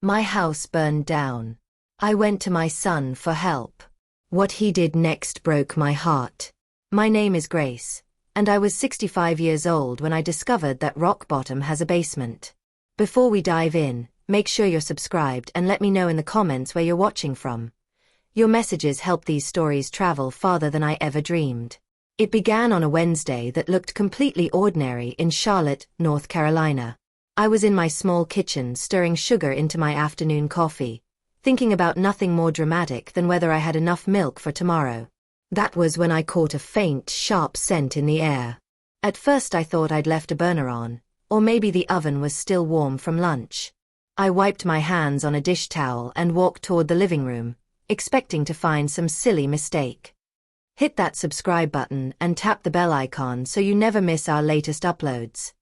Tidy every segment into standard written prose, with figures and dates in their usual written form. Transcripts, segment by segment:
My house burned down. I went to my son for help. What he did next broke my heart. My name is Grace, and I was 65 years old when I discovered that rock bottom has a basement. Before we dive in, make sure you're subscribed and let me know in the comments where you're watching from. Your messages help these stories travel farther than I ever dreamed. It began on a Wednesday that looked completely ordinary in Charlotte, North Carolina. I was in my small kitchen stirring sugar into my afternoon coffee, thinking about nothing more dramatic than whether I had enough milk for tomorrow. That was when I caught a faint, sharp scent in the air. At first I thought I'd left a burner on, or maybe the oven was still warm from lunch. I wiped my hands on a dish towel and walked toward the living room, expecting to find some silly mistake. Hit that subscribe button and tap the bell icon so you never miss our latest uploads.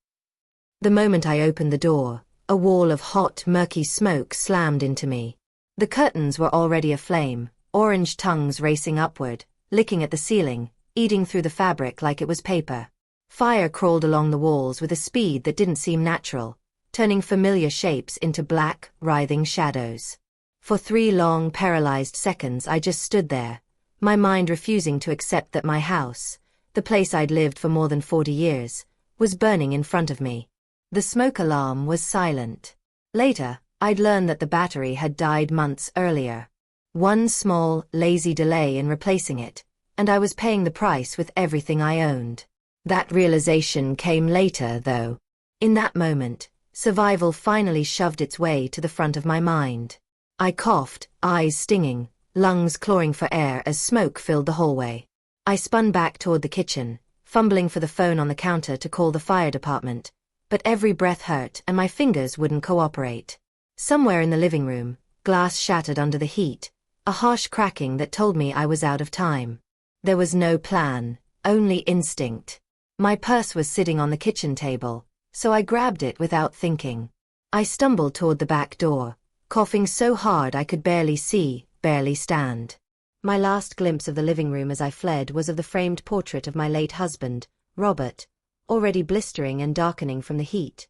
The moment I opened the door, a wall of hot, murky smoke slammed into me. The curtains were already aflame, orange tongues racing upward, licking at the ceiling, eating through the fabric like it was paper. Fire crawled along the walls with a speed that didn't seem natural, turning familiar shapes into black, writhing shadows. For 3 long, paralyzed seconds I just stood there, my mind refusing to accept that my house, the place I'd lived for more than 40 years, was burning in front of me. The smoke alarm was silent. Later, I'd learned that the battery had died months earlier. One small, lazy delay in replacing it, and I was paying the price with everything I owned. That realization came later, though. In that moment, survival finally shoved its way to the front of my mind. I coughed, eyes stinging, lungs clawing for air as smoke filled the hallway. I spun back toward the kitchen, fumbling for the phone on the counter to call the fire department, but every breath hurt and my fingers wouldn't cooperate. Somewhere in the living room, glass shattered under the heat, a harsh cracking that told me I was out of time. There was no plan, only instinct. My purse was sitting on the kitchen table, so I grabbed it without thinking. I stumbled toward the back door, coughing so hard I could barely see, barely stand. My last glimpse of the living room as I fled was of the framed portrait of my late husband, Robert, already blistering and darkening from the heat,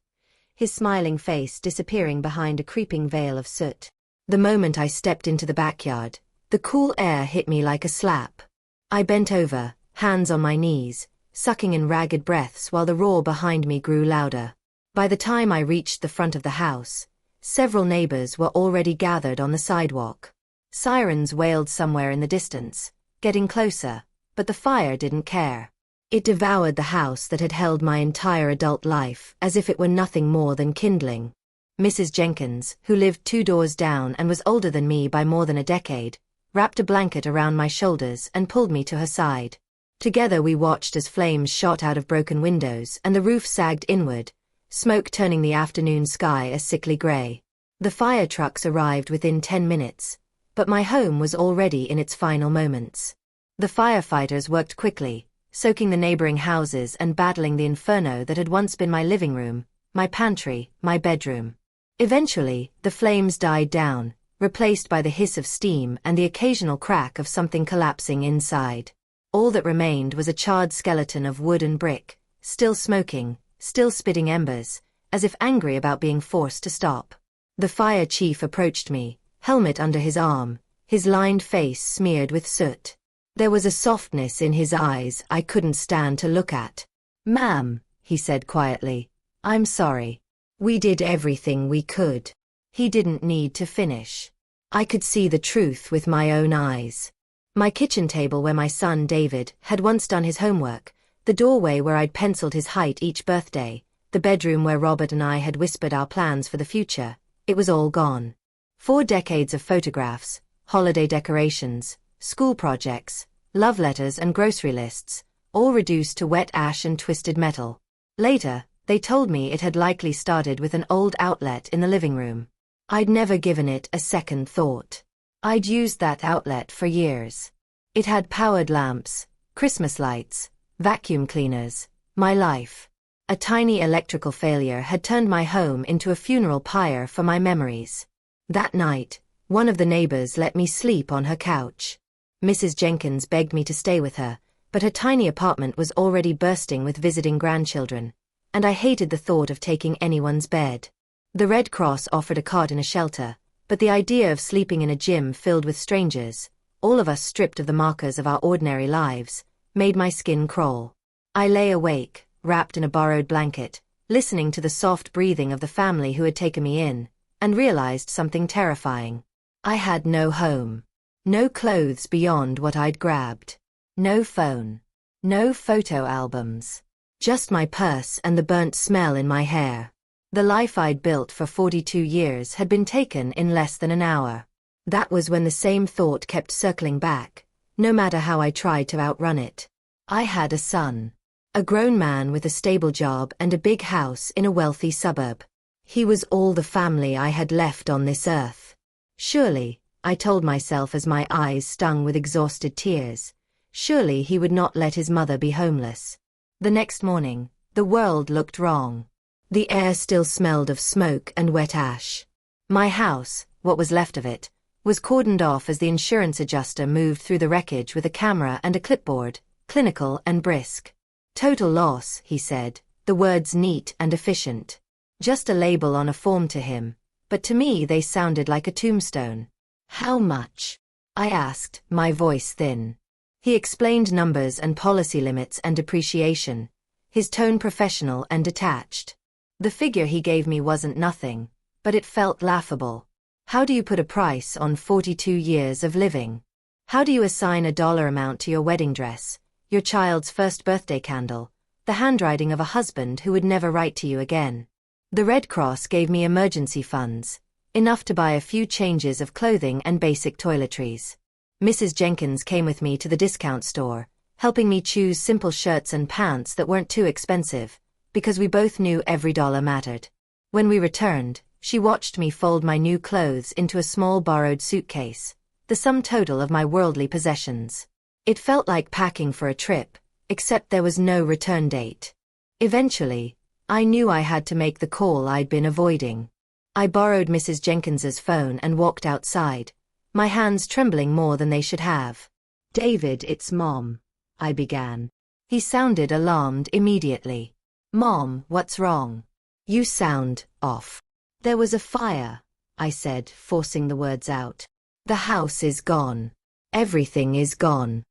his smiling face disappearing behind a creeping veil of soot. The moment I stepped into the backyard, the cool air hit me like a slap. I bent over, hands on my knees, sucking in ragged breaths while the roar behind me grew louder. By the time I reached the front of the house, several neighbors were already gathered on the sidewalk. Sirens wailed somewhere in the distance, getting closer, but the fire didn't care. It devoured the house that had held my entire adult life as if it were nothing more than kindling. Mrs. Jenkins, who lived 2 doors down and was older than me by more than a decade, wrapped a blanket around my shoulders and pulled me to her side. Together we watched as flames shot out of broken windows and the roof sagged inward, smoke turning the afternoon sky a sickly gray. The fire trucks arrived within 10 minutes, but my home was already in its final moments. The firefighters worked quickly, soaking the neighboring houses and battling the inferno that had once been my living room, my pantry, my bedroom. Eventually, the flames died down, replaced by the hiss of steam and the occasional crack of something collapsing inside. All that remained was a charred skeleton of wood and brick, still smoking, still spitting embers, as if angry about being forced to stop. The fire chief approached me, helmet under his arm, his lined face smeared with soot. There was a softness in his eyes I couldn't stand to look at. "Ma'am," he said quietly, "I'm sorry. We did everything we could." He didn't need to finish. I could see the truth with my own eyes. My kitchen table where my son David had once done his homework, the doorway where I'd penciled his height each birthday, the bedroom where Robert and I had whispered our plans for the future, it was all gone. 4 decades of photographs, holiday decorations, school projects, love letters and grocery lists, all reduced to wet ash and twisted metal. Later, they told me it had likely started with an old outlet in the living room. I'd never given it a second thought. I'd used that outlet for years. It had powered lamps, Christmas lights, vacuum cleaners, my life. A tiny electrical failure had turned my home into a funeral pyre for my memories. That night, one of the neighbors let me sleep on her couch. Mrs. Jenkins begged me to stay with her, but her tiny apartment was already bursting with visiting grandchildren, and I hated the thought of taking anyone's bed. The Red Cross offered a cot in a shelter, but the idea of sleeping in a gym filled with strangers, all of us stripped of the markers of our ordinary lives, made my skin crawl. I lay awake, wrapped in a borrowed blanket, listening to the soft breathing of the family who had taken me in, and realized something terrifying. I had no home. No clothes beyond what I'd grabbed. No phone. No photo albums. Just my purse and the burnt smell in my hair. The life I'd built for 42 years had been taken in less than an hour. That was when the same thought kept circling back, no matter how I tried to outrun it. I had a son. A grown man with a stable job and a big house in a wealthy suburb. He was all the family I had left on this earth. Surely, I told myself as my eyes stung with exhausted tears, surely he would not let his mother be homeless. The next morning, the world looked wrong. The air still smelled of smoke and wet ash. My house, what was left of it, was cordoned off as the insurance adjuster moved through the wreckage with a camera and a clipboard, clinical and brisk. Total loss, he said, the words neat and efficient. Just a label on a form to him, but to me they sounded like a tombstone. How much? I asked, my voice thin. He explained numbers and policy limits and depreciation, his tone professional and detached. The figure he gave me wasn't nothing, but it felt laughable. How do you put a price on 42 years of living? How do you assign a dollar amount to your wedding dress, your child's first birthday candle, the handwriting of a husband who would never write to you again? The Red Cross gave me emergency funds, enough to buy a few changes of clothing and basic toiletries. Mrs. Jenkins came with me to the discount store, helping me choose simple shirts and pants that weren't too expensive, because we both knew every dollar mattered. When we returned, she watched me fold my new clothes into a small borrowed suitcase, the sum total of my worldly possessions. It felt like packing for a trip, except there was no return date. Eventually, I knew I had to make the call I'd been avoiding. I borrowed Mrs. Jenkins's phone and walked outside, my hands trembling more than they should have. "David, it's Mom," I began. He sounded alarmed immediately. "Mom, what's wrong? You sound off." "There was a fire," I said, forcing the words out. "The house is gone. Everything is gone."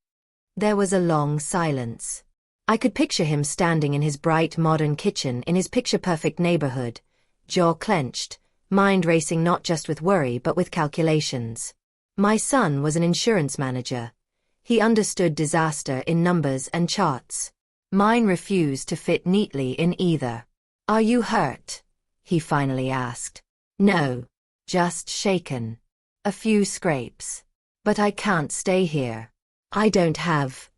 There was a long silence. I could picture him standing in his bright modern kitchen in his picture-perfect neighborhood, jaw clenched, mind racing not just with worry but with calculations. My son was an insurance manager. He understood disaster in numbers and charts. Mine refused to fit neatly in either. "Are you hurt?" he finally asked. "No. Just shaken. A few scrapes. But I can't stay here. I don't have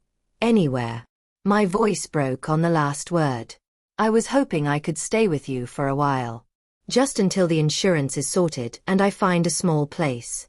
anywhere." My voice broke on the last word. "I was hoping I could stay with you for a while. Just until the insurance is sorted and I find a small place."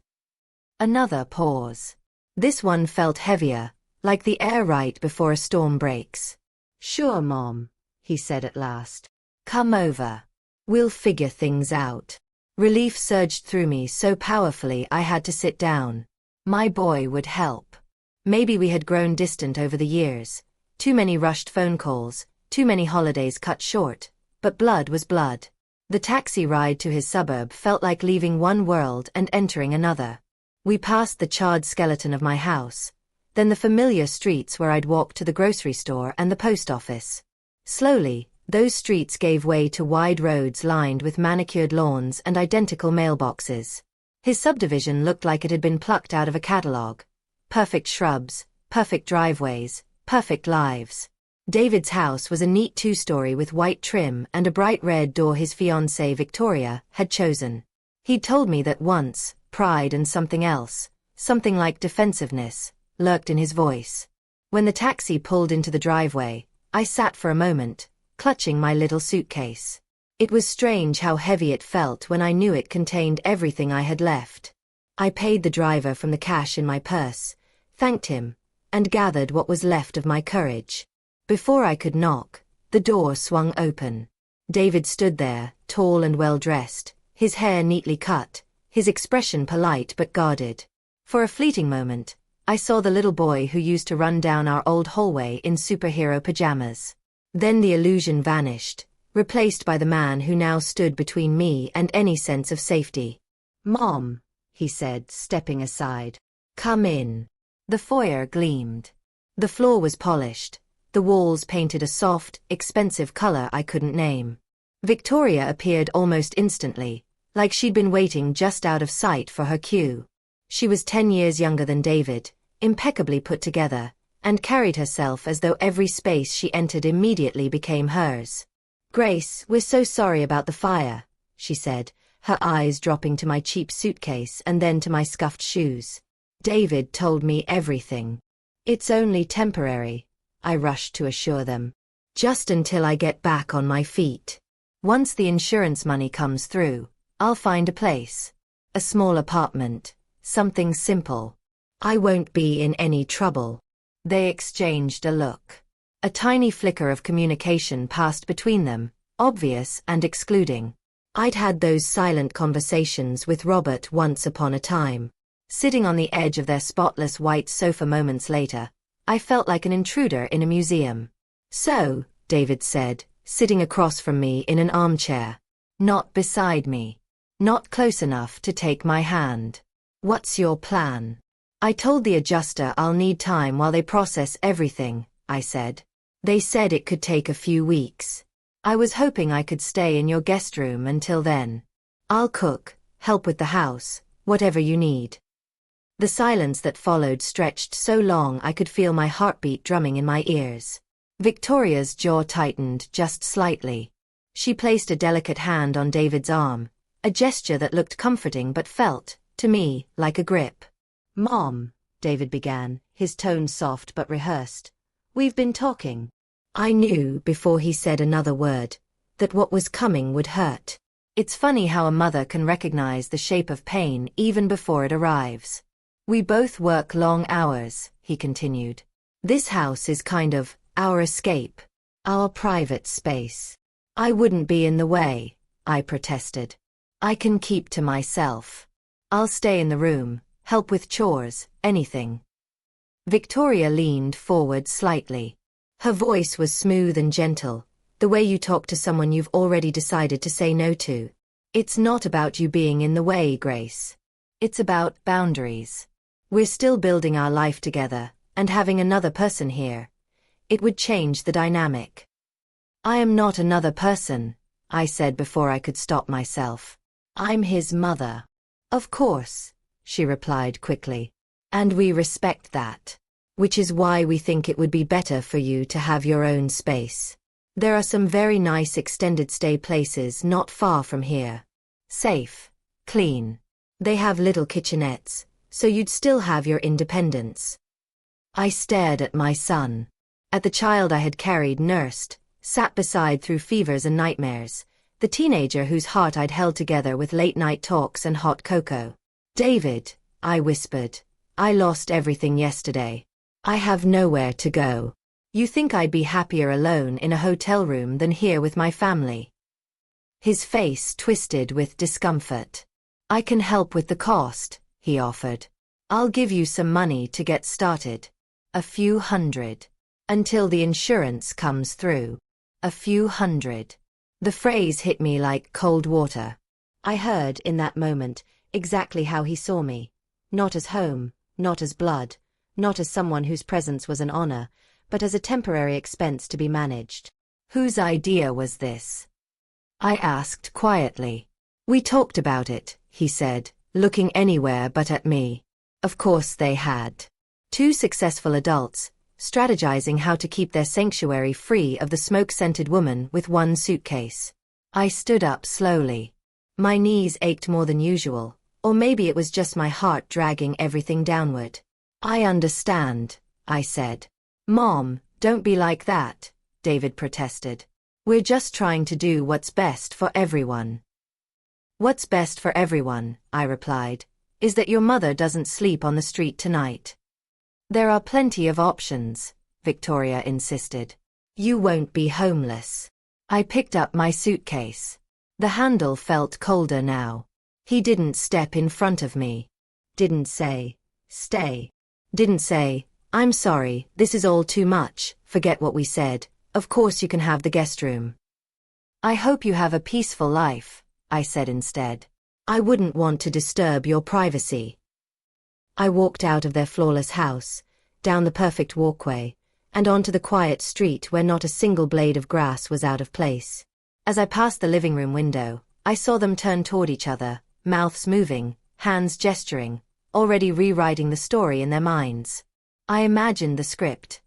Another pause. This one felt heavier, like the air right before a storm breaks. "Sure, Mom," he said at last. "Come over. We'll figure things out." Relief surged through me so powerfully I had to sit down. My boy would help. Maybe we had grown distant over the years. Too many rushed phone calls, too many holidays cut short, but blood was blood. The taxi ride to his suburb felt like leaving one world and entering another. We passed the charred skeleton of my house, then the familiar streets where I'd walked to the grocery store and the post office. Slowly, those streets gave way to wide roads lined with manicured lawns and identical mailboxes. His subdivision looked like it had been plucked out of a catalog. Perfect shrubs, perfect driveways, perfect lives. David's house was a neat two-story with white trim and a bright red door his fiancée Victoria had chosen. He'd told me that once, pride and something else, something like defensiveness, lurked in his voice. When the taxi pulled into the driveway, I sat for a moment, clutching my little suitcase. It was strange how heavy it felt when I knew it contained everything I had left. I paid the driver from the cash in my purse, thanked him, and gathered what was left of my courage. Before I could knock, the door swung open. David stood there, tall and well-dressed, his hair neatly cut, his expression polite but guarded. For a fleeting moment, I saw the little boy who used to run down our old hallway in superhero pajamas. Then the illusion vanished, replaced by the man who now stood between me and any sense of safety. "Mom," he said, stepping aside. "Come in." The foyer gleamed. The floor was polished, the walls painted a soft, expensive color I couldn't name. Victoria appeared almost instantly, like she'd been waiting just out of sight for her cue. She was 10 years younger than David, impeccably put together, and carried herself as though every space she entered immediately became hers. "Grace, we're so sorry about the fire," she said, her eyes dropping to my cheap suitcase and then to my scuffed shoes. "David told me everything." "It's only temporary," I rushed to assure them. "Just until I get back on my feet. Once the insurance money comes through, I'll find a place. A small apartment, something simple. I won't be in any trouble." They exchanged a look. A tiny flicker of communication passed between them, obvious and excluding. I'd had those silent conversations with Robert once upon a time. Sitting on the edge of their spotless white sofa moments later, I felt like an intruder in a museum. "So," David said, sitting across from me in an armchair. Not beside me. Not close enough to take my hand. "What's your plan?" "I told the adjuster I'll need time while they process everything," I said. "They said it could take a few weeks. I was hoping I could stay in your guest room until then. I'll cook, help with the house, whatever you need." The silence that followed stretched so long I could feel my heartbeat drumming in my ears. Victoria's jaw tightened just slightly. She placed a delicate hand on David's arm, a gesture that looked comforting but felt, to me, like a grip. "Mom," David began, his tone soft but rehearsed. "We've been talking." I knew, before he said another word, that what was coming would hurt. It's funny how a mother can recognize the shape of pain even before it arrives. "We both work long hours," he continued. "This house is kind of our escape, our private space." "I wouldn't be in the way," I protested. "I can keep to myself. I'll stay in the room, help with chores, anything." Victoria leaned forward slightly. Her voice was smooth and gentle, the way you talk to someone you've already decided to say no to. "It's not about you being in the way, Grace. It's about boundaries. We're still building our life together, and having another person here, it would change the dynamic." "I am not another person," I said before I could stop myself. "I'm his mother." "Of course," she replied quickly. "And we respect that. Which is why we think it would be better for you to have your own space. There are some very nice extended stay places not far from here. Safe, clean. They have little kitchenettes, so you'd still have your independence." I stared at my son. At the child I had carried, nursed, sat beside through fevers and nightmares, the teenager whose heart I'd held together with late-night talks and hot cocoa. "David," I whispered, "I lost everything yesterday. I have nowhere to go. You think I'd be happier alone in a hotel room than here with my family?" His face twisted with discomfort. "I can help with the cost," he offered. "I'll give you some money to get started. A few hundred. Until the insurance comes through. A few hundred." The phrase hit me like cold water. I heard, in that moment, exactly how he saw me. Not as home, not as blood, not as someone whose presence was an honor, but as a temporary expense to be managed. "Whose idea was this?" I asked quietly. "We talked about it," he said, looking anywhere but at me. Of course they had. Two successful adults, strategizing how to keep their sanctuary free of the smoke-scented woman with one suitcase. I stood up slowly. My knees ached more than usual, or maybe it was just my heart dragging everything downward. "I understand," I said. "Mom, don't be like that," David protested. "We're just trying to do what's best for everyone." "What's best for everyone," I replied, "is that your mother doesn't sleep on the street tonight." "There are plenty of options," Victoria insisted. "You won't be homeless." I picked up my suitcase. The handle felt colder now. He didn't step in front of me. Didn't say, "Stay." Didn't say, "I'm sorry, this is all too much, forget what we said, of course you can have the guest room." I hope you have a peaceful life, I said instead. I wouldn't want to disturb your privacy. I walked out of their flawless house, down the perfect walkway, and onto the quiet street where not a single blade of grass was out of place. As I passed the living room window, I saw them turn toward each other, mouths moving, hands gesturing, already rewriting the story in their minds. I imagined the script.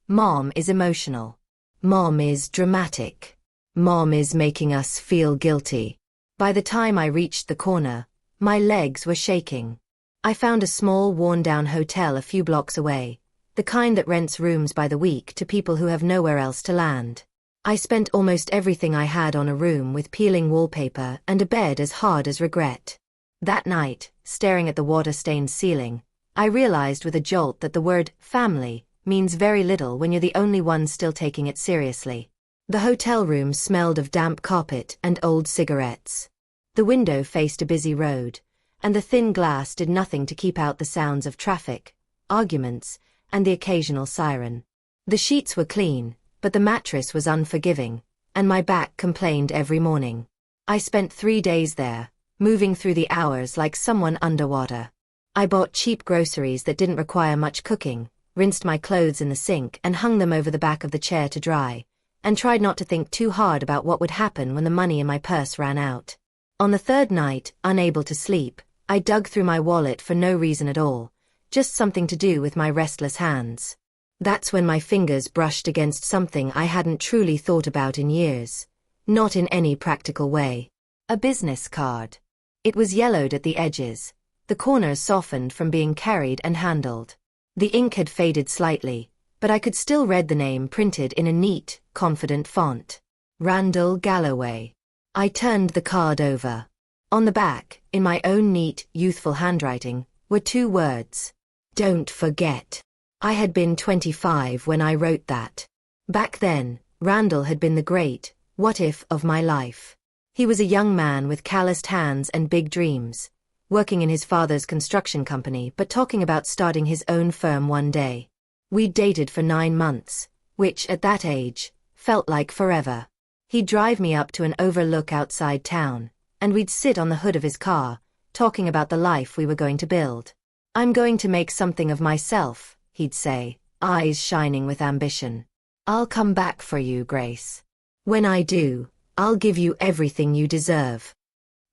Mom is emotional. Mom is dramatic. Mom is making us feel guilty. By the time I reached the corner, my legs were shaking. I found a small, worn-down hotel a few blocks away, the kind that rents rooms by the week to people who have nowhere else to land. I spent almost everything I had on a room with peeling wallpaper and a bed as hard as regret. That night, staring at the water-stained ceiling, I realized with a jolt that the word family means very little when you're the only one still taking it seriously. The hotel room smelled of damp carpet and old cigarettes. The window faced a busy road, and the thin glass did nothing to keep out the sounds of traffic, arguments, and the occasional siren. The sheets were clean, but the mattress was unforgiving, and my back complained every morning. I spent 3 days there, moving through the hours like someone underwater. I bought cheap groceries that didn't require much cooking, rinsed my clothes in the sink and hung them over the back of the chair to dry, and tried not to think too hard about what would happen when the money in my purse ran out. On the third night, unable to sleep, I dug through my wallet for no reason at all, just something to do with my restless hands. That's when my fingers brushed against something I hadn't truly thought about in years, not in any practical way. A business card. It was yellowed at the edges, the corners softened from being carried and handled. The ink had faded slightly, but I could still read the name printed in a neat, confident font. Randall Galloway. I turned the card over. On the back, in my own neat, youthful handwriting, were 2 words. Don't forget. I had been 25 when I wrote that. Back then, Randall had been the great what if of my life. He was a young man with calloused hands and big dreams, working in his father's construction company but talking about starting his own firm one day. We'd dated for 9 months, which, at that age, felt like forever. He'd drive me up to an overlook outside town, and we'd sit on the hood of his car, talking about the life we were going to build. I'm going to make something of myself, he'd say, eyes shining with ambition. I'll come back for you, Grace. When I do, I'll give you everything you deserve.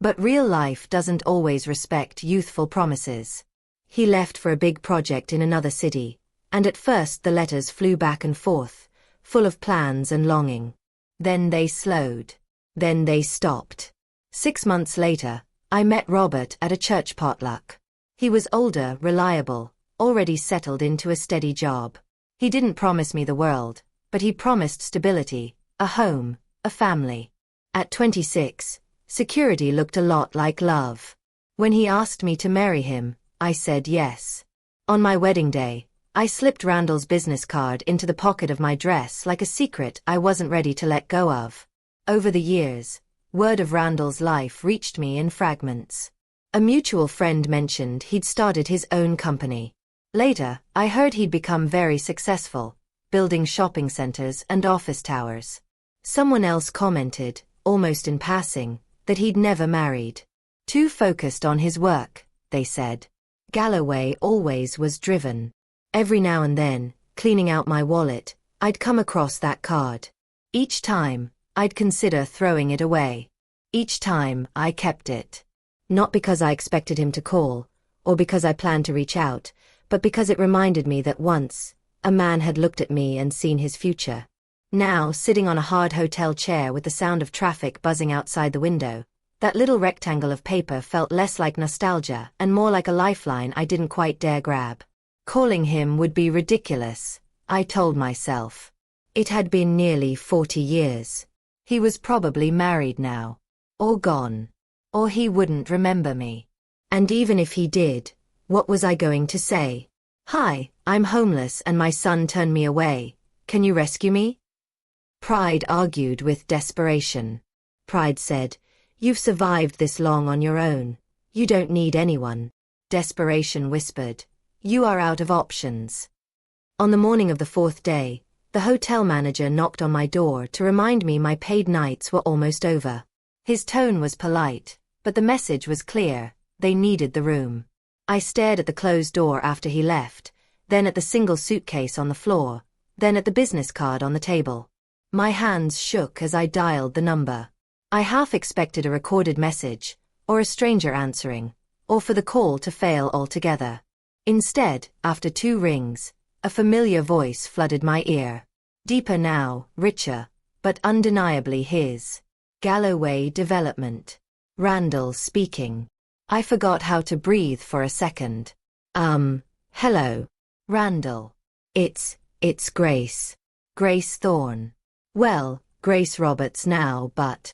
But real life doesn't always respect youthful promises. He left for a big project in another city, and at first the letters flew back and forth, full of plans and longing. Then they slowed. Then they stopped. 6 months later, I met Robert at a church potluck. He was older, reliable, already settled into a steady job. He didn't promise me the world, but he promised stability, a home, a family. At 26, security looked a lot like love. When he asked me to marry him, I said yes. On my wedding day, I slipped Randall's business card into the pocket of my dress like a secret I wasn't ready to let go of. Over the years, word of Randall's life reached me in fragments. A mutual friend mentioned he'd started his own company. Later, I heard he'd become very successful, building shopping centers and office towers. Someone else commented, almost in passing, that he'd never married. Too focused on his work, they said. Galloway always was driven. Every now and then, cleaning out my wallet, I'd come across that card. Each time, I'd consider throwing it away. Each time, I kept it. Not because I expected him to call, or because I planned to reach out, but because it reminded me that once, a man had looked at me and seen his future. Now, sitting on a hard hotel chair with the sound of traffic buzzing outside the window, that little rectangle of paper felt less like nostalgia and more like a lifeline I didn't quite dare grab. Calling him would be ridiculous, I told myself. It had been nearly 40 years. He was probably married now. Or gone. Or he wouldn't remember me. And even if he did, what was I going to say? Hi, I'm homeless and my son turned me away. Can you rescue me? Pride argued with desperation. Pride said, you've survived this long on your own. You don't need anyone. Desperation whispered, you are out of options. On the morning of the 4th day, The hotel manager knocked on my door to remind me my paid nights were almost over. His tone was polite, but the message was clear: they needed the room. I stared at the closed door after he left, then at the single suitcase on the floor, then at the business card on the table. My hands shook as I dialed the number. I half expected a recorded message, or a stranger answering, or for the call to fail altogether. Instead, after 2 rings, a familiar voice flooded my ear. Deeper now, richer, but undeniably his. Galloway Development. Randall speaking. I forgot how to breathe for a second. Hello. Randall. It's Grace. Grace Thorne. Well, Grace Roberts now, but...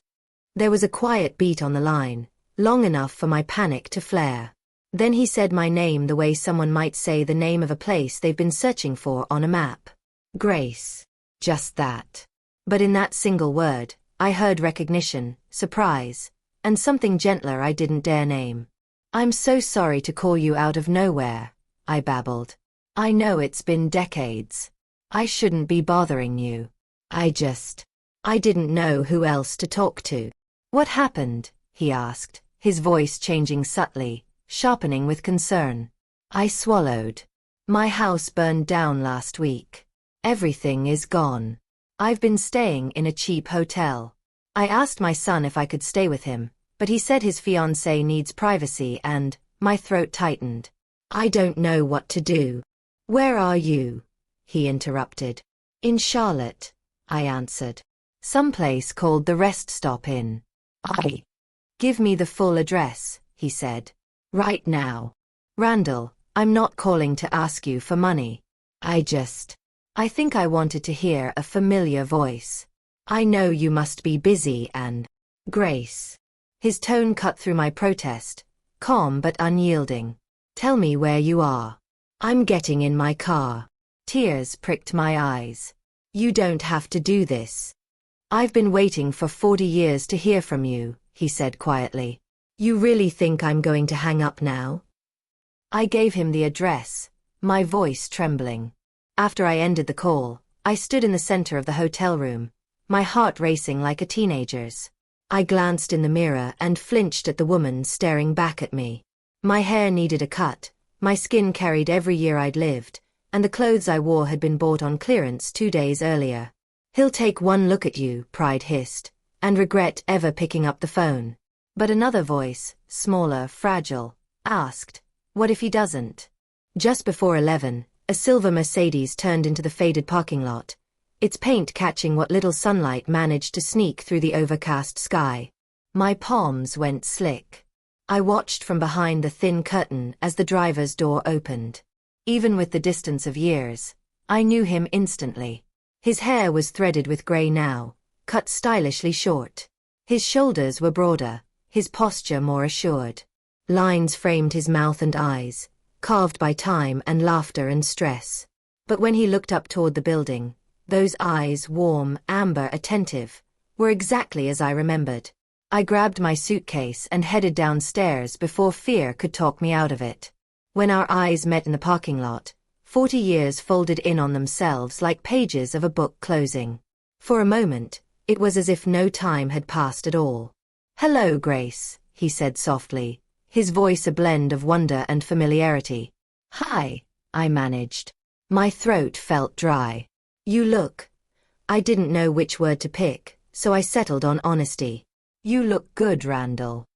There was a quiet beat on the line, long enough for my panic to flare. Then he said my name the way someone might say the name of a place they've been searching for on a map. Grace. Just that. But in that single word, I heard recognition, surprise, and something gentler I didn't dare name. I'm so sorry to call you out of nowhere, I babbled. I know it's been decades. I shouldn't be bothering you. I didn't know who else to talk to. What happened? He asked, his voice changing subtly, sharpening with concern. I swallowed. My house burned down last week. Everything is gone. I've been staying in a cheap hotel. I asked my son if I could stay with him, but he said his fiancée needs privacy and, my throat tightened. I don't know what to do. Where are you? He interrupted. In Charlotte, I answered. Someplace called the Rest Stop Inn. Give me the full address, he said. Right now. Randall, I'm not calling to ask you for money. I think I wanted to hear a familiar voice. I know you must be busy and... Grace. His tone cut through my protest, calm but unyielding. Tell me where you are. I'm getting in my car. Tears pricked my eyes. You don't have to do this. I've been waiting for 40 years to hear from you, he said quietly. You really think I'm going to hang up now? I gave him the address, my voice trembling. After I ended the call, I stood in the center of the hotel room, my heart racing like a teenager's. I glanced in the mirror and flinched at the woman staring back at me. My hair needed a cut, my skin carried every year I'd lived, and the clothes I wore had been bought on clearance 2 days earlier. He'll take one look at you, pride hissed, and regret ever picking up the phone. But another voice, smaller, fragile, asked, what if he doesn't? Just before 11, a silver Mercedes turned into the faded parking lot, its paint catching what little sunlight managed to sneak through the overcast sky. My palms went slick. I watched from behind the thin curtain as the driver's door opened. Even with the distance of years, I knew him instantly. His hair was threaded with gray now, cut stylishly short. His shoulders were broader, his posture more assured. Lines framed his mouth and eyes, carved by time and laughter and stress. But when he looked up toward the building, those eyes, warm, amber, attentive, were exactly as I remembered. I grabbed my suitcase and headed downstairs before fear could talk me out of it. When our eyes met in the parking lot, 40 years folded in on themselves like pages of a book closing. For a moment, it was as if no time had passed at all. Hello, Grace, he said softly, his voice a blend of wonder and familiarity. Hi, I managed. My throat felt dry. You look... I didn't know which word to pick, so I settled on honesty. You look good, Randall.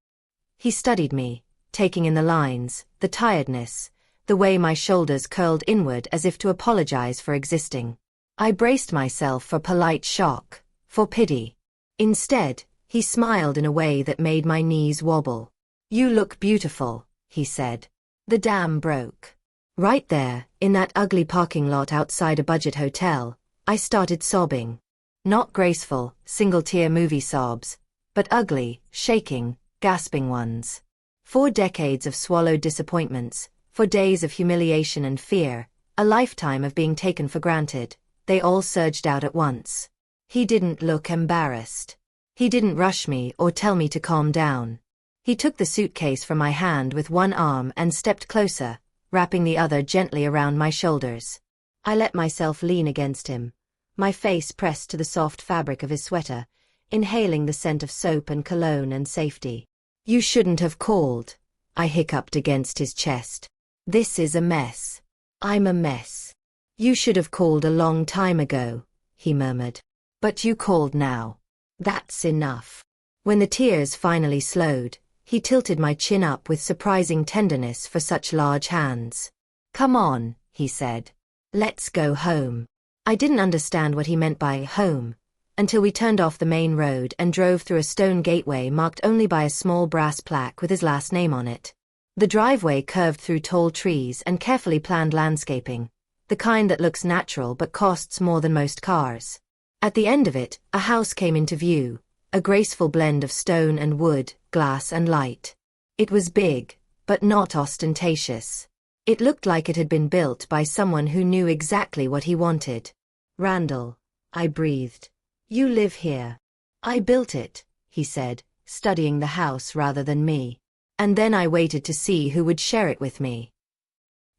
He studied me, taking in the lines, the tiredness, the way my shoulders curled inward as if to apologize for existing. I braced myself for polite shock, for pity. Instead, he smiled in a way that made my knees wobble. You look beautiful, he said. The dam broke. Right there, in that ugly parking lot outside a budget hotel, I started sobbing. Not graceful, single-tear movie sobs, but ugly, shaking, gasping ones. 4 decades of swallowed disappointments, 4 days of humiliation and fear, a lifetime of being taken for granted, they all surged out at once. He didn't look embarrassed. He didn't rush me or tell me to calm down. He took the suitcase from my hand with one arm and stepped closer, wrapping the other gently around my shoulders. I let myself lean against him, my face pressed to the soft fabric of his sweater, inhaling the scent of soap and cologne and safety. "You shouldn't have called," I hiccuped against his chest. "This is a mess. I'm a mess." "You should have called a long time ago," he murmured. "But you called now. That's enough." When the tears finally slowed, he tilted my chin up with surprising tenderness for such large hands. "Come on," he said. "Let's go home." I didn't understand what he meant by home until we turned off the main road and drove through a stone gateway marked only by a small brass plaque with his last name on it. The driveway curved through tall trees and carefully planned landscaping, the kind that looks natural but costs more than most cars. At the end of it, a house came into view, a graceful blend of stone and wood, glass and light. It was big, but not ostentatious. It looked like it had been built by someone who knew exactly what he wanted. "Randall," I breathed. "You live here." "I built it," he said, studying the house rather than me. And then I waited to see who would share it with me.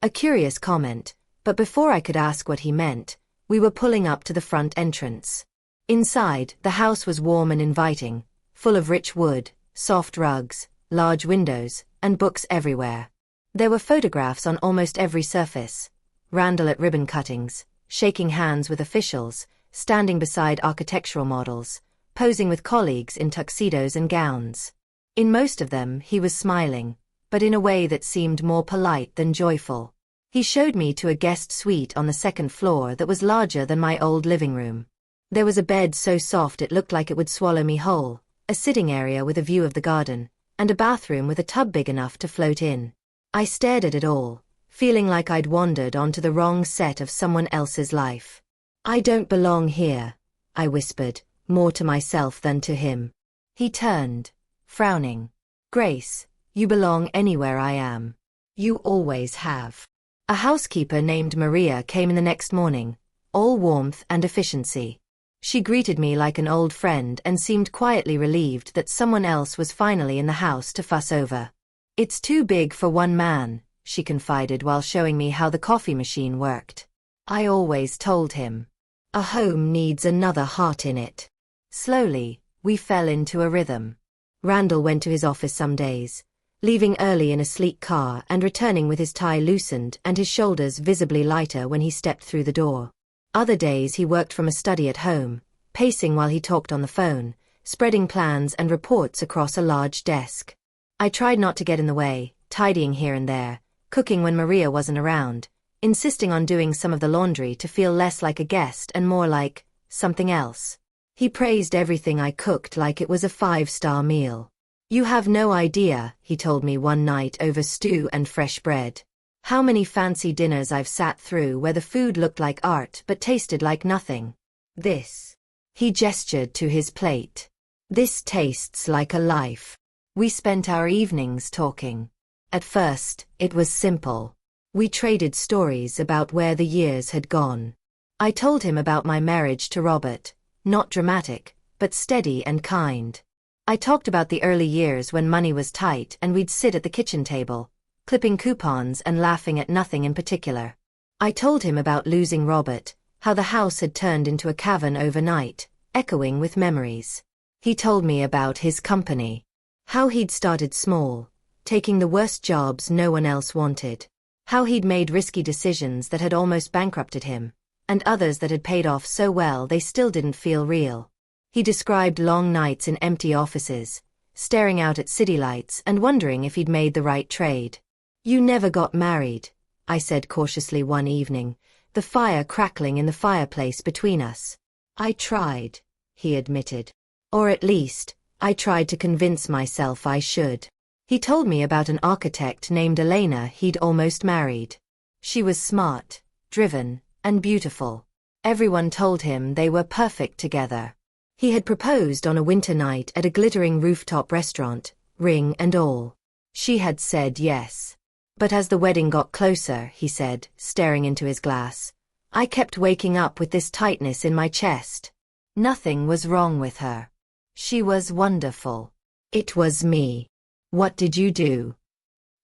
A curious comment, but before I could ask what he meant, we were pulling up to the front entrance. Inside, the house was warm and inviting, full of rich wood, soft rugs, large windows, and books everywhere. There were photographs on almost every surface. Randall at ribbon cuttings, shaking hands with officials, standing beside architectural models, posing with colleagues in tuxedos and gowns. In most of them, he was smiling, but in a way that seemed more polite than joyful. He showed me to a guest suite on the second floor that was larger than my old living room. There was a bed so soft it looked like it would swallow me whole, a sitting area with a view of the garden, and a bathroom with a tub big enough to float in. I stared at it all, feeling like I'd wandered onto the wrong set of someone else's life. "I don't belong here," I whispered, more to myself than to him. He turned, frowning. "Grace, you belong anywhere I am. You always have." A housekeeper named Maria came in the next morning, all warmth and efficiency. She greeted me like an old friend and seemed quietly relieved that someone else was finally in the house to fuss over. "It's too big for one man," she confided while showing me how the coffee machine worked. I always told him, "A home needs another heart in it." Slowly, we fell into a rhythm. Randall went to his office some days, leaving early in a sleek car and returning with his tie loosened and his shoulders visibly lighter when he stepped through the door. Other days he worked from a study at home, pacing while he talked on the phone, spreading plans and reports across a large desk. I tried not to get in the way, tidying here and there, cooking when Maria wasn't around, insisting on doing some of the laundry to feel less like a guest and more like something else. He praised everything I cooked like it was a 5-star meal. "You have no idea," he told me one night over stew and fresh bread, "how many fancy dinners I've sat through where the food looked like art but tasted like nothing. This," he gestured to his plate, "this tastes like a life." We spent our evenings talking. At first, it was simple. We traded stories about where the years had gone. I told him about my marriage to Robert, not dramatic, but steady and kind. I talked about the early years when money was tight and we'd sit at the kitchen table, clipping coupons and laughing at nothing in particular. I told him about losing Robert, how the house had turned into a cavern overnight, echoing with memories. He told me about his company, how he'd started small, taking the worst jobs no one else wanted, how he'd made risky decisions that had almost bankrupted him, and others that had paid off so well they still didn't feel real. He described long nights in empty offices, staring out at city lights and wondering if he'd made the right trade. "You never got married," I said cautiously one evening, the fire crackling in the fireplace between us. "I tried," he admitted. "Or at least, I tried to convince myself I should." He told me about an architect named Elena he'd almost married. She was smart, driven, and beautiful. Everyone told him they were perfect together. He had proposed on a winter night at a glittering rooftop restaurant, ring and all. She had said yes. But as the wedding got closer, he said, staring into his glass, I kept waking up with this tightness in my chest. Nothing was wrong with her. She was wonderful. It was me. "What did you do?"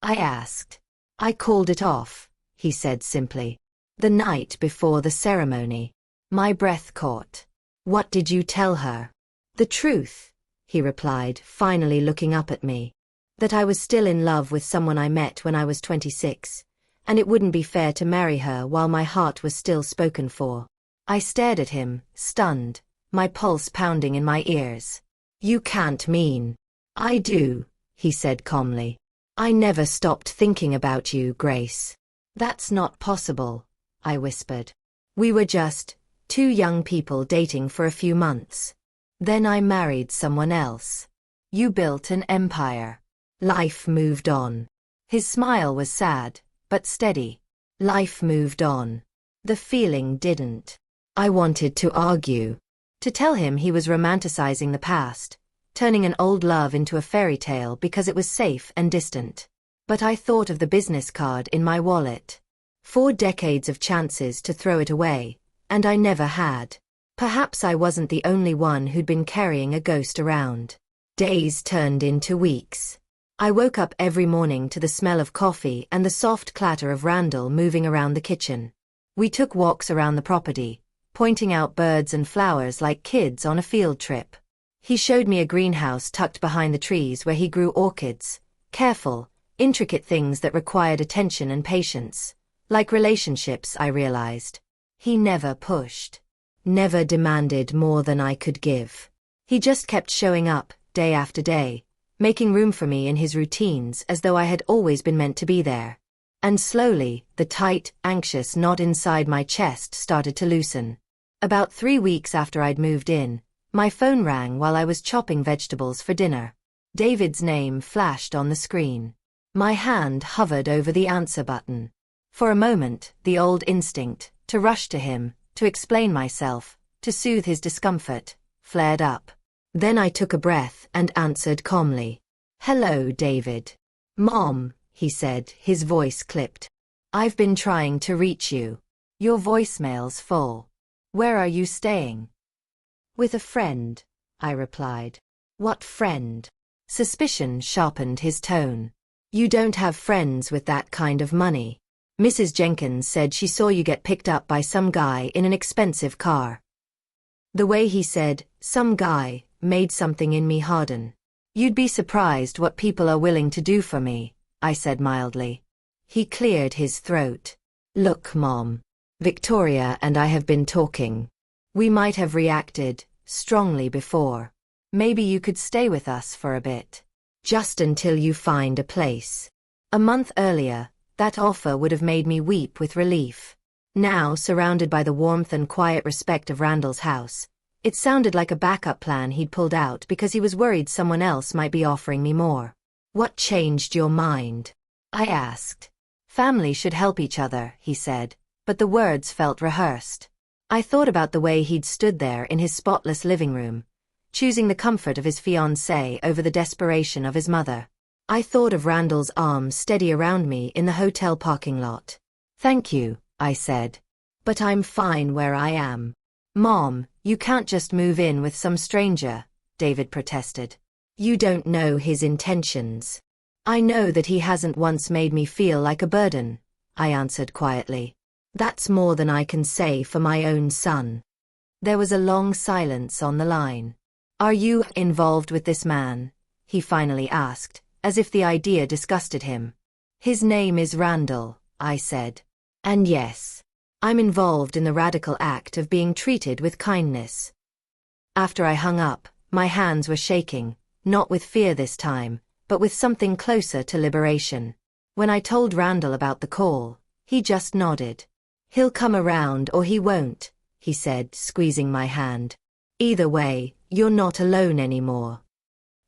I asked. "I called it off," he said simply. "The night before the ceremony. My breath caught. What did you tell her? The truth, he replied, finally looking up at me. That I was still in love with someone I met when I was 26, and it wouldn't be fair to marry her while my heart was still spoken for. I stared at him, stunned, my pulse pounding in my ears. You can't mean. I do, he said calmly. I never stopped thinking about you, Grace. That's not possible, I whispered. We were just two young people dating for a few months. Then I married someone else. You built an empire. Life moved on. His smile was sad, but steady. Life moved on. The feeling didn't. I wanted to argue. To tell him he was romanticizing the past, turning an old love into a fairy tale because it was safe and distant. But I thought of the business card in my wallet. 4 decades of chances to throw it away, and I never had. Perhaps I wasn't the only one who'd been carrying a ghost around. Days turned into weeks. I woke up every morning to the smell of coffee and the soft clatter of Randall moving around the kitchen. We took walks around the property, pointing out birds and flowers like kids on a field trip. He showed me a greenhouse tucked behind the trees where he grew orchids, careful, intricate things that required attention and patience. Like relationships, I realized. He never pushed. Never demanded more than I could give. He just kept showing up, day after day, making room for me in his routines as though I had always been meant to be there. And slowly, the tight, anxious knot inside my chest started to loosen. About 3 weeks after I'd moved in, my phone rang while I was chopping vegetables for dinner. David's name flashed on the screen. My hand hovered over the answer button. For a moment, the old instinct, to rush to him, to explain myself, to soothe his discomfort, flared up. Then I took a breath and answered calmly. Hello, David. Mom, he said, his voice clipped. I've been trying to reach you. Your voicemail's full. Where are you staying? With a friend, I replied. What friend? Suspicion sharpened his tone. You don't have friends with that kind of money. Mrs. Jenkins said she saw you get picked up by some guy in an expensive car. The way he said, some guy, made something in me harden. You'd be surprised what people are willing to do for me, I said mildly. He cleared his throat. Look, Mom. Victoria and I have been talking. We might have reacted strongly before. Maybe you could stay with us for a bit. Just until you find a place. A month earlier, that offer would have made me weep with relief. Now, surrounded by the warmth and quiet respect of Randall's house, it sounded like a backup plan he'd pulled out because he was worried someone else might be offering me more. What changed your mind? I asked. Family should help each other, he said, but the words felt rehearsed. I thought about the way he'd stood there in his spotless living room, choosing the comfort of his fiancée over the desperation of his mother. I thought of Randall's arms steady around me in the hotel parking lot. Thank you, I said. But I'm fine where I am. Mom, you can't just move in with some stranger, David protested. You don't know his intentions. I know that he hasn't once made me feel like a burden, I answered quietly. That's more than I can say for my own son. There was a long silence on the line. Are you involved with this man? He finally asked, as if the idea disgusted him. His name is Randall, I said. And yes, I'm involved in the radical act of being treated with kindness. After I hung up, my hands were shaking, not with fear this time, but with something closer to liberation. When I told Randall about the call, he just nodded. He'll come around or he won't, he said, squeezing my hand. Either way, you're not alone anymore.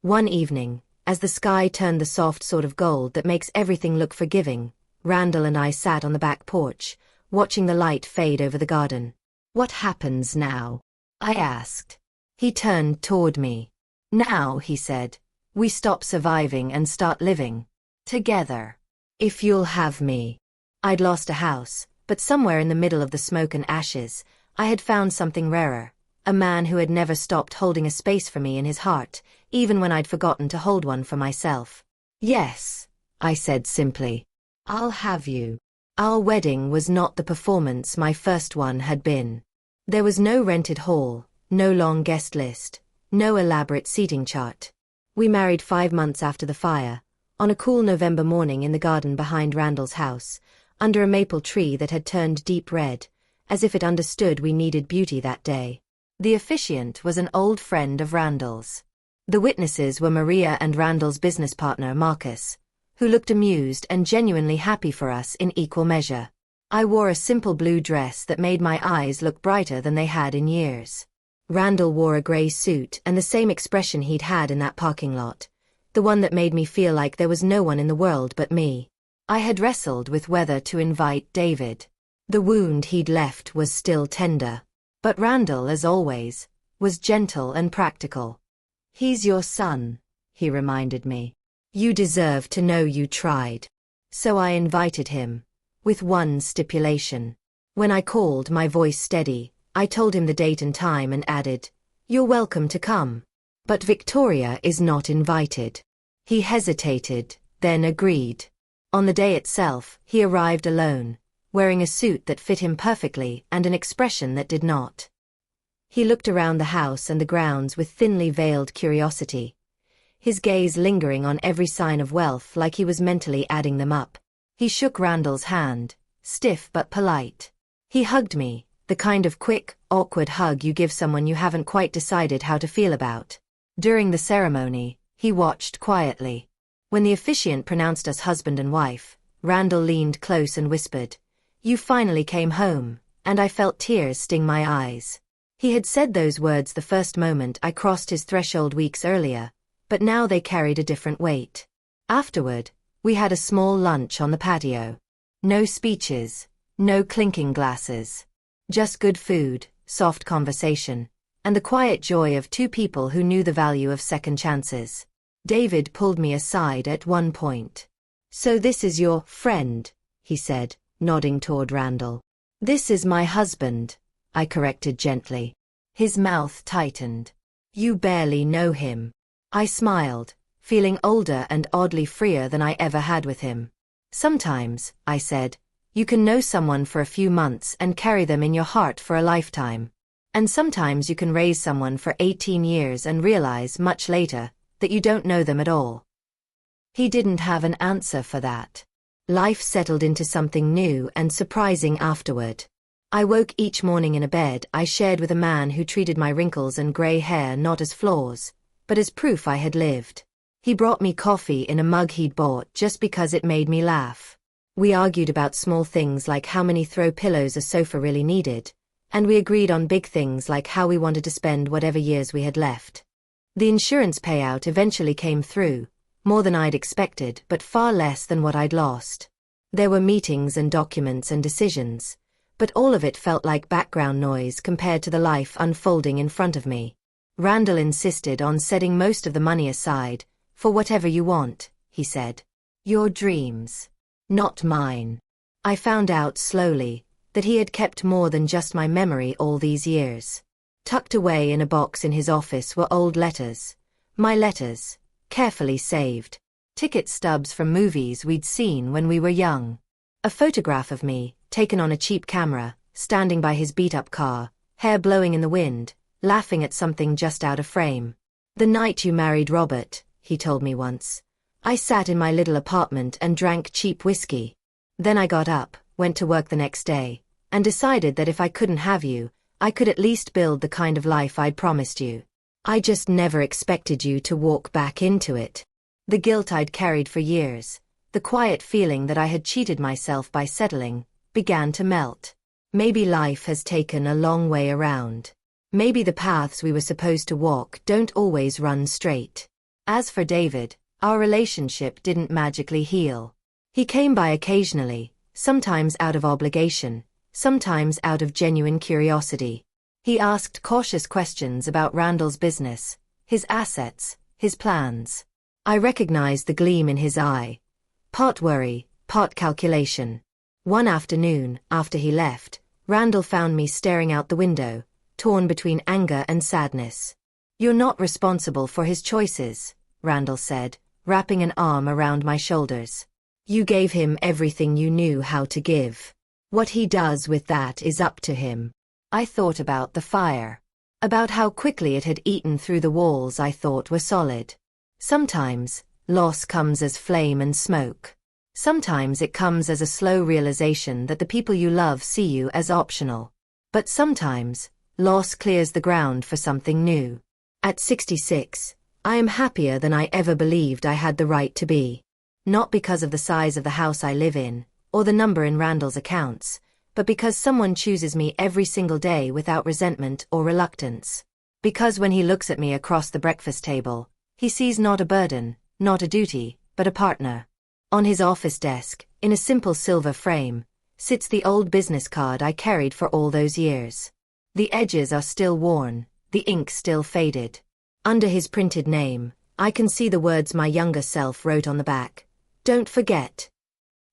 One evening, as the sky turned the soft sort of gold that makes everything look forgiving, Randall and I sat on the back porch, watching the light fade over the garden. What happens now? I asked. He turned toward me. Now, he said, we stop surviving and start living. Together. If you'll have me. I'd lost a house, but somewhere in the middle of the smoke and ashes, I had found something rarer. A man who had never stopped holding a space for me in his heart, even when I'd forgotten to hold one for myself. Yes, I said simply. I'll have you. Our wedding was not the performance my first one had been. There was no rented hall, no long guest list, no elaborate seating chart. We married 5 months after the fire, on a cool November morning in the garden behind Randall's house, under a maple tree that had turned deep red, as if it understood we needed beauty that day. The officiant was an old friend of Randall's. The witnesses were Maria and Randall's business partner, Marcus, who looked amused and genuinely happy for us in equal measure. I wore a simple blue dress that made my eyes look brighter than they had in years. Randall wore a gray suit and the same expression he'd had in that parking lot, the one that made me feel like there was no one in the world but me. I had wrestled with whether to invite David. The wound he'd left was still tender. But Randall, as always, was gentle and practical. "He's your son," he reminded me. "You deserve to know you tried." So I invited him, with one stipulation. When I called, my voice steady, I told him the date and time and added, "You're welcome to come. But Victoria is not invited." He hesitated, then agreed. On the day itself, he arrived alone, wearing a suit that fit him perfectly and an expression that did not. He looked around the house and the grounds with thinly veiled curiosity, his gaze lingering on every sign of wealth like he was mentally adding them up. He shook Randall's hand, stiff but polite. He hugged me, the kind of quick, awkward hug you give someone you haven't quite decided how to feel about. During the ceremony, he watched quietly. When the officiant pronounced us husband and wife, Randall leaned close and whispered, "You finally came home," and I felt tears sting my eyes. He had said those words the first moment I crossed his threshold weeks earlier, but now they carried a different weight. Afterward, we had a small lunch on the patio. No speeches, no clinking glasses. Just good food, soft conversation, and the quiet joy of two people who knew the value of second chances. David pulled me aside at one point. "So this is your friend," he said, nodding toward Randall. "This is my husband," I corrected gently. His mouth tightened. "You barely know him." I smiled, feeling older and oddly freer than I ever had with him. "Sometimes," I said, "you can know someone for a few months and carry them in your heart for a lifetime. And sometimes you can raise someone for 18 years and realize much later that you don't know them at all." He didn't have an answer for that. Life settled into something new and surprising afterward. I woke each morning in a bed I shared with a man who treated my wrinkles and gray hair not as flaws, but as proof I had lived. He brought me coffee in a mug he'd bought just because it made me laugh. We argued about small things like how many throw pillows a sofa really needed, and we agreed on big things like how we wanted to spend whatever years we had left. The insurance payout eventually came through, more than I'd expected but far less than what I'd lost. There were meetings and documents and decisions, but all of it felt like background noise compared to the life unfolding in front of me. Randall insisted on setting most of the money aside, "For whatever you want," he said. "Your dreams. Not mine." I found out slowly that he had kept more than just my memory all these years. Tucked away in a box in his office were old letters. My letters, carefully saved. Ticket stubs from movies we'd seen when we were young. A photograph of me, taken on a cheap camera, standing by his beat-up car, hair blowing in the wind, laughing at something just out of frame. "The night you married Robert," he told me once, "I sat in my little apartment and drank cheap whiskey. Then I got up, went to work the next day, and decided that if I couldn't have you, I could at least build the kind of life I'd promised you. I just never expected you to walk back into it." The guilt I'd carried for years, the quiet feeling that I had cheated myself by settling, began to melt. Maybe life has taken a long way around. Maybe the paths we were supposed to walk don't always run straight. As for David, our relationship didn't magically heal. He came by occasionally, sometimes out of obligation, sometimes out of genuine curiosity. He asked cautious questions about Randall's business, his assets, his plans. I recognized the gleam in his eye. Part worry, part calculation. One afternoon, after he left, Randall found me staring out the window, torn between anger and sadness. "You're not responsible for his choices," Randall said, wrapping an arm around my shoulders. "You gave him everything you knew how to give. What he does with that is up to him." I thought about the fire. About how quickly it had eaten through the walls I thought were solid. Sometimes, loss comes as flame and smoke. Sometimes it comes as a slow realization that the people you love see you as optional. But sometimes, loss clears the ground for something new. At 66, I am happier than I ever believed I had the right to be. Not because of the size of the house I live in, or the number in Randall's accounts, but because someone chooses me every single day without resentment or reluctance. Because when he looks at me across the breakfast table, he sees not a burden, not a duty, but a partner. On his office desk, in a simple silver frame, sits the old business card I carried for all those years. The edges are still worn, the ink still faded. Under his printed name, I can see the words my younger self wrote on the back. Don't forget.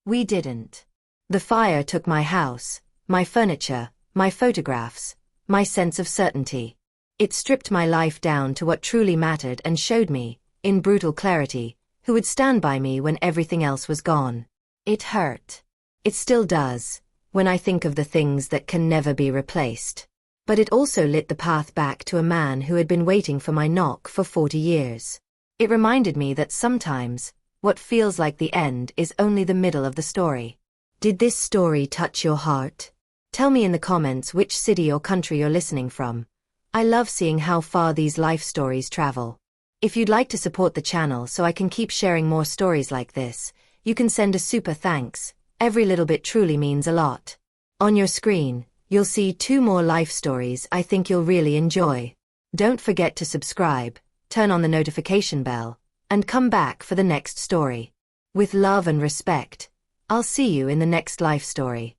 We didn't. The fire took my house, my furniture, my photographs, my sense of certainty. It stripped my life down to what truly mattered and showed me, in brutal clarity, who would stand by me when everything else was gone. It hurt. It still does, when I think of the things that can never be replaced. But it also lit the path back to a man who had been waiting for my knock for 40 years. It reminded me that sometimes, what feels like the end is only the middle of the story. Did this story touch your heart? Tell me in the comments which city or country you're listening from. I love seeing how far these life stories travel. If you'd like to support the channel so I can keep sharing more stories like this, you can send a super thanks. Every little bit truly means a lot. On your screen, you'll see 2 more life stories I think you'll really enjoy. Don't forget to subscribe, turn on the notification bell, and come back for the next story. With love and respect, I'll see you in the next life story.